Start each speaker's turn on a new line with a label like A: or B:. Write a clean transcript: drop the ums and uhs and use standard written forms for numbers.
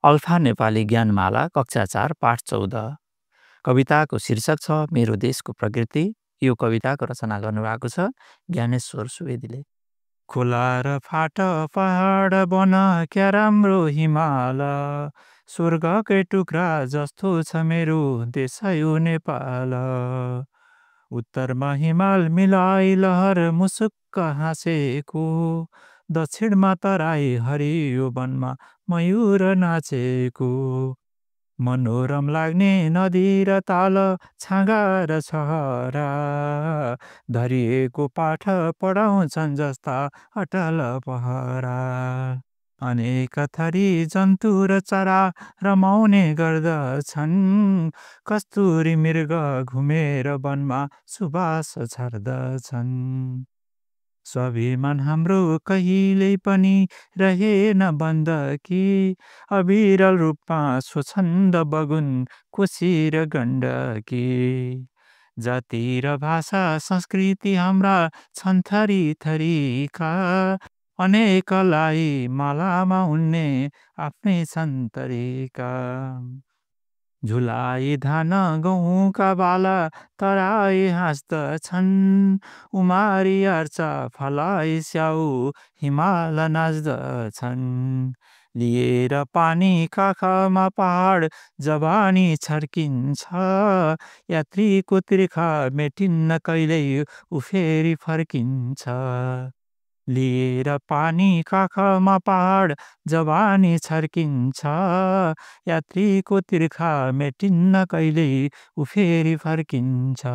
A: Alpha Nepali ज्ञानमाला कक्षा 4 पाठ 14। कविताको शीर्षक छ मेरो देशको प्रकृति। यो कविताको रचना गर्नुभएको छ ज्ञानेश्वर सुवेदीले। खोला र फाट पहाड बन क्या राम्रो हिमाल, स्वर्गकै टुक्रा जस्तो छ मेरो देश यो नेपाल। उत्तरमा हिमाल मिलाई लहर मुसुक्क हाँसेको, दक्षिणमा तराई हरियो वनमा मयूर नाचेको। मनोरम लाग्ने नदी र ताल, छाँगा र छहरा, धरिएको पाठ पढाउँछन् जस्ता अटल पहरा। अनेक थरी जन्तु र चरा रमाउने गर्दछन्, कस्तुरी मृग घुमेर वनमा सुबास छर्दछन्। स्वाभिमान हाम्रो कहिल्यै पनि रहेन बन्दकी, अविरल रूपमा स्वच्छन्द बगुन कोशी र गण्डकी। जाति र भाषा संस्कृति हाम्रा छन् थरी थरीका, अनेकलाई मालामा उन्ने आफ्नै छन् तरिका। झुलाई धान गहुँका बाला तराई हाँस्दछन्, उमारी आर्चा फलाई स्याउ हिमाल नाच्दछन्। लिएर पानी काखमा पहाड जवानी छर्किन्छ, यात्रीको तिर्खा मेटिन्न कहिल्यै उ फेरि फर्किन्छ। लिएर पानी काखमा पहाड जवानी छर्किन्छ, यात्रीको तिर्खा मेटिन्न कहिल्यै उ फेरि फर्किन्छ।